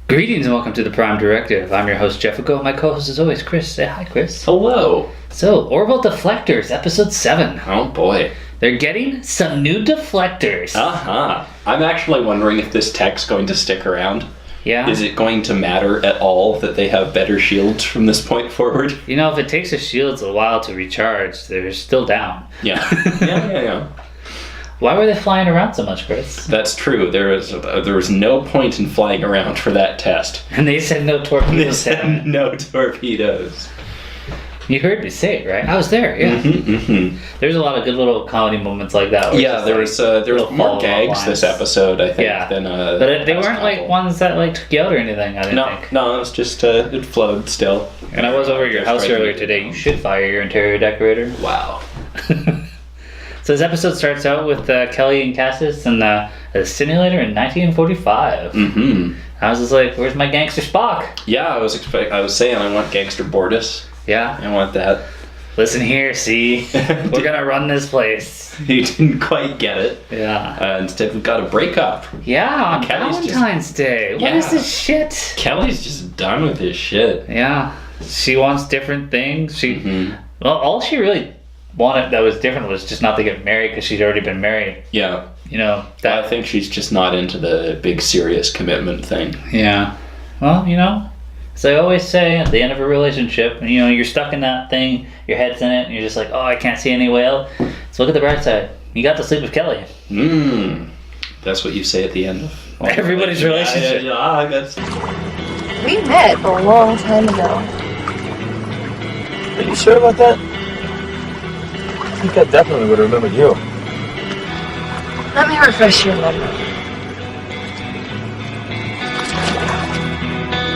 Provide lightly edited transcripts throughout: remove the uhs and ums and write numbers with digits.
Greetings and welcome to the Prime Directive. I'm your host, Jefficho. My co-host is always Chris. Say hi, Chris. Hello. So, Orville Deflectors, episode 7. Oh boy. They're getting some new deflectors. I'm actually wondering if this tech's going to stick around. Yeah. Is it going to matter at all that they have better shields from this point forward? You know, if it takes the shields a while to recharge, they're still down. Yeah. Yeah. Why were they flying around so much, Chris? That's true. There was no point in flying around for that test. And they said no torpedoes. They said no torpedoes. You heard me say it, right? I was there, yeah. There's a lot of good little comedy moments like that. Yeah, there was more gags this episode, I think, than but they weren't like ones that like took you out or anything, I didn't think. No, it was just, it flowed still. And I was over at your house earlier today. You should fire your interior decorator. Wow. So this episode starts out with Kelly and Cassis and a simulator in 1945. I was just like, where's my gangster Spock? Yeah, I was saying I want gangster Bortus. Yeah. I want that. Listen here, see? We're gonna run this place. You didn't quite get it. Yeah. Instead we've got a breakup. Yeah, on Valentine's Day. What is this shit? Kelly's just done with his shit. Yeah. She wants different things. Well, all she really wanted that was different was just not to get married because she'd already been married. Yeah. You know, I think she's just not into the big serious commitment thing. Yeah. Well, you know, as I always say, at the end of a relationship, you know, you're stuck in that thing, your head's in it, and you're just like, oh, I can't see any way out. So look at the bright side. You got to sleep with Kelly. That's what you say at the end of everybody's relationship. We met a long time ago. Are you sure about that? I think I definitely would have remembered you. Let me refresh your memory.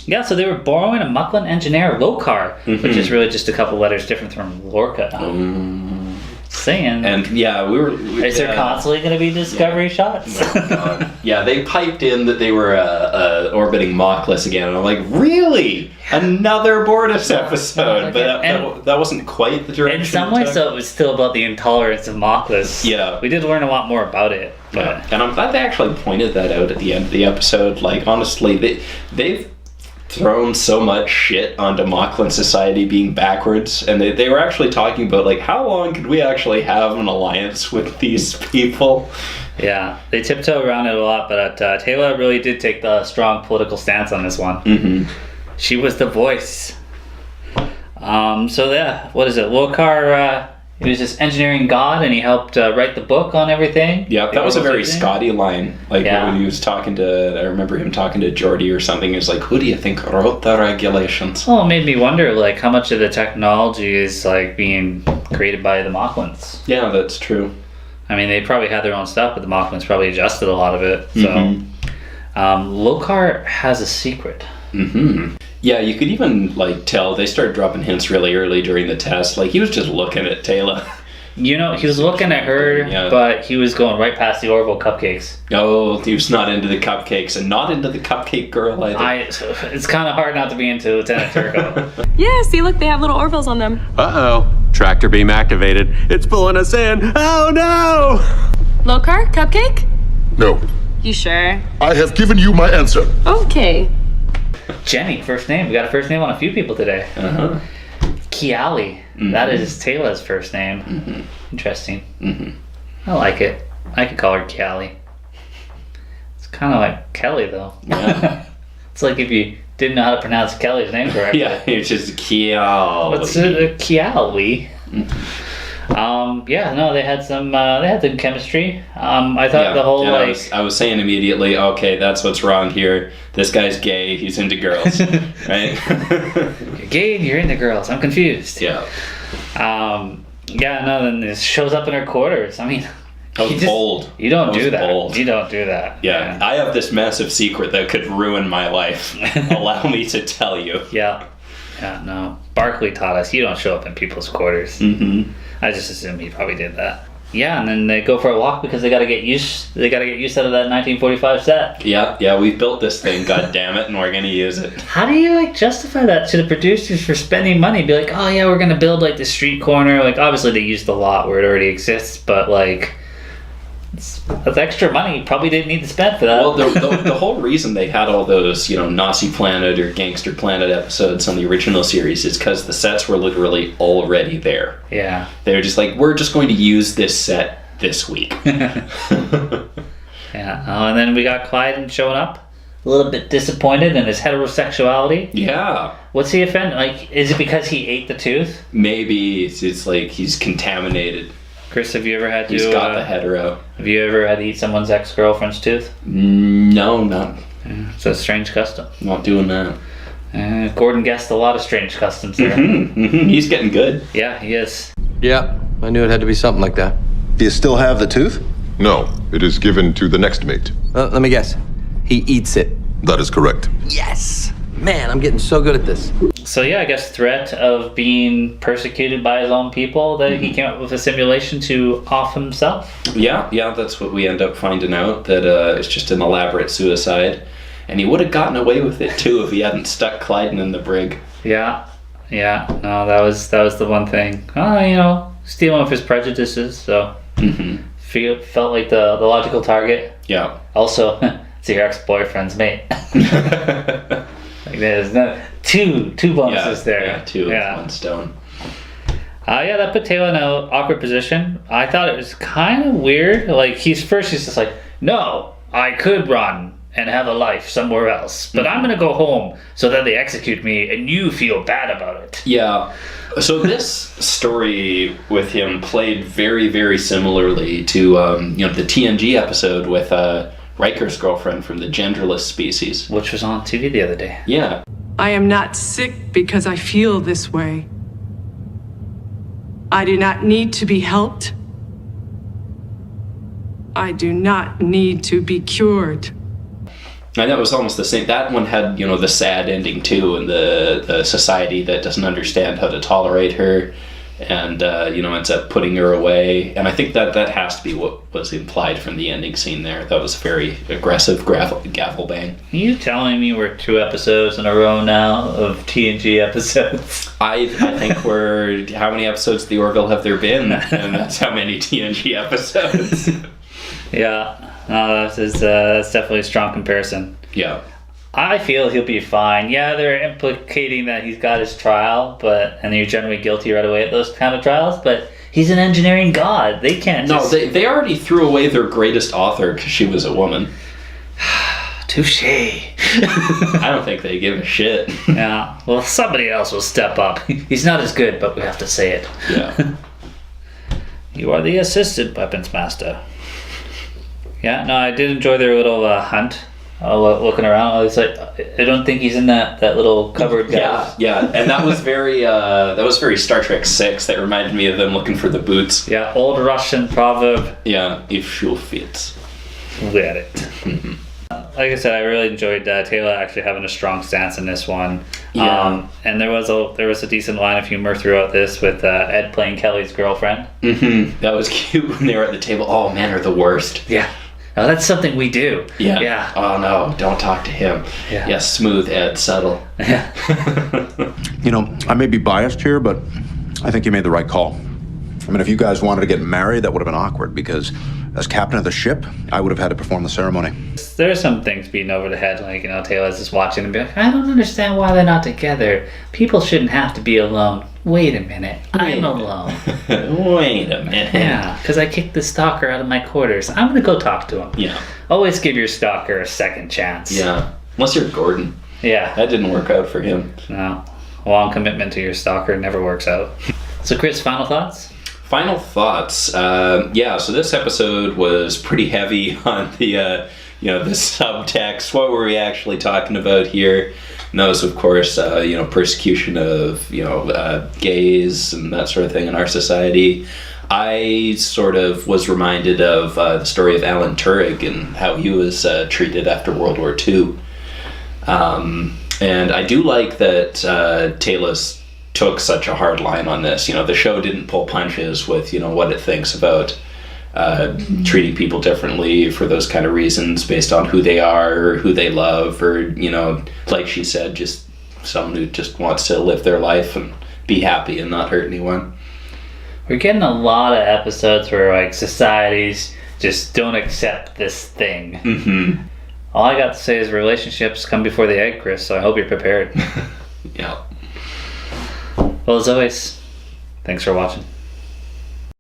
Yeah, so they were borrowing a Moclan engineer, Lokar, which is really just a couple letters different from Lorca. Saying. And yeah, is there constantly going to be discovery shots? Yeah, they piped in that they were orbiting Moclan again, and I'm like, really? Another Bortus episode? But that wasn't quite the direction. In some ways, though, it was still about the intolerance of Moclan. Yeah. We did learn a lot more about it. But. Yeah. And I'm glad they actually pointed that out at the end of the episode. Like, honestly, they've thrown so much shit onto Moclan society being backwards, and they were actually talking about, like, how long could we actually have an alliance with these people? Yeah, they tiptoe around it a lot, but Talla really did take the strong political stance on this one. She was the voice. So yeah, what is it? Lokar, he was just engineering God, and he helped write the book on everything. Yeah, that was a very Scotty line. Like, when he was talking to, I remember him talking to Geordie or something. He was like, who do you think wrote the regulations? Well, it made me wonder, like, how much of the technology is, like, being created by the Moclans. Yeah, that's true. I mean, they probably had their own stuff, but the Moclans probably adjusted a lot of it. So, Lokar has a secret. Yeah, you could even, like, tell they started dropping hints really early during the test. Like, he was just looking at Talla. You know, he was looking at her, but he was going right past the Orville cupcakes. Oh, he was not into the cupcakes, and not into the cupcake girl either. It's kind of hard not to be into Lieutenant Turco. Yeah, see, look, they have little Orvilles on them. Uh-oh. Tractor beam activated. It's pulling us in. Oh, no! Lokar, cupcake? No. You sure? I have given you my answer. Okay. Jenny, first name. We got a first name on a few people today. Keyali. That is Talla's first name. Interesting. I like it. I could call her Keyali. It's kind of like Kelly, though. Yeah. It's like if you didn't know how to pronounce Kelly's name correctly. Yeah, it's just Keyali. What's it? Keyali. Yeah, no, they had some chemistry. I thought the whole, like... I was saying immediately, okay, that's what's wrong here. This guy's gay, he's into girls. Right? You're gay and you're into girls. I'm confused. Yeah. Yeah, no, then this shows up in her quarters. I mean... That was bold. You don't do that. Bold. You don't do that. Yeah, I have this massive secret that could ruin my life. Allow me to tell you. Yeah. Yeah, no. Barkley taught us you don't show up in people's quarters. I just assumed he probably did that. Yeah, and then they go for a walk because they gotta get use out of that 1945 set. Yeah, we've built this thing, god damn it, and we're gonna use it. How do you, like, justify that to the producers for spending money? Be like, oh yeah, we're gonna build, like, the street corner. Like, obviously they used the lot where it already exists, but, like, That's extra money. Probably didn't need to spend for that. Well, the whole reason they had all those, Nazi Planet or Gangster Planet episodes on the original series is because the sets were literally already there. Yeah. They were just like, we're just going to use this set this week. Yeah. And then we got Klyden showing up. A little bit disappointed in his heterosexuality. Yeah. What's he offend? Like, is it because he ate the tooth? Maybe it's like he's contaminated. Chris, have you ever had to... He's got the hetero. Have you ever had to eat someone's ex-girlfriend's tooth? No, not. Yeah, it's a strange custom. Not doing that. Gordon guessed a lot of strange customs there. He's getting good. Yeah, he is. Yeah, I knew it had to be something like that. Do you still have the tooth? No, it is given to the next mate. Let me guess. He eats it. That is correct. Yes! Man, I'm getting so good at this. So yeah, I guess threat of being persecuted by his own people, that he came up with a simulation to off himself. Yeah, that's what we end up finding out, that it's just an elaborate suicide. And he would have gotten away with it too if he hadn't stuck Klyden in the brig. Yeah. No, that was the one thing. Stealing with his prejudices, so felt like the logical target. Yeah. Also, it's your ex-boyfriend's mate. Like there's two bonuses there. Yeah, two with one stone. That put Talla in an awkward position. I thought it was kind of weird. Like he's just like, no, I could run and have a life somewhere else, but I'm gonna go home so that they execute me and you feel bad about it. Yeah. So this story with him played very, very similarly to the TNG episode with Riker's girlfriend from the genderless species, which was on TV the other day. Yeah. I am not sick because I feel this way. I do not need to be helped. I do not need to be cured. And that was almost the same. That one had, the sad ending too, and the society that doesn't understand how to tolerate her, and ends up putting her away. And I think that has to be what was implied from the ending scene there. That was very aggressive gavel bang. Are you telling me we're 2 episodes in a row now of TNG episodes? I think how many episodes of the Orville have there been? And that's how many TNG episodes. Yeah. No, that's definitely a strong comparison. Yeah. I feel he'll be fine. Yeah, they're implicating that he's got his trial, and you're generally guilty right away at those kind of trials, but he's an engineering god. They can't just... No, they already threw away their greatest author because she was a woman. Touché. I don't think they give a shit. Yeah. Well, somebody else will step up. He's not as good, but we have to say it. Yeah. You are the assistant weapons master. Yeah, no, I did enjoy their little hunt. Looking around, I was like, I don't think he's in that little cupboard. Yeah, and that was very Star Trek 6. That reminded me of them looking for the boots. Yeah, old Russian proverb. Yeah, if shoe fits, wear it. Like I said, I really enjoyed Talla actually having a strong stance in this one. Yeah. And there was a decent line of humor throughout this with Ed playing Kelly's girlfriend. That was cute when they were at the table. Oh, men are the worst. Yeah. No, that's something we do. Yeah. Oh no, don't talk to him. Yeah, smooth Ed, subtle. Yeah. I may be biased here, but I think you made the right call. I mean, if you guys wanted to get married, that would have been awkward because as captain of the ship, I would have had to perform the ceremony. There's some things beating over the head, like, Talla's just watching and be like, I don't understand why they're not together. People shouldn't have to be alone. Wait a minute, I'm alone. Wait a minute. Yeah, because I kicked the stalker out of my quarters. I'm going to go talk to him. Yeah. Always give your stalker a second chance. Yeah, unless you're Gordon. Yeah. That didn't work out for him. No. A long commitment to your stalker never works out. So Chris, final thoughts? Final thoughts. So this episode was pretty heavy on the subtext. What were we actually talking about here? And that was, of course, persecution of, gays and that sort of thing in our society. I sort of was reminded of the story of Alan Turing and how he was treated after World War II. And I do like that Talla's took such a hard line on this. The show didn't pull punches with, what it thinks about treating people differently for those kind of reasons based on who they are or who they love or, like she said, just someone who just wants to live their life and be happy and not hurt anyone. We're getting a lot of episodes where, like, society's Just don't accept this thing. Mm-hmm. All I got to say is relationships come before the egg, Chris, so I hope you're prepared. Yeah. Well, as always, thanks for watching.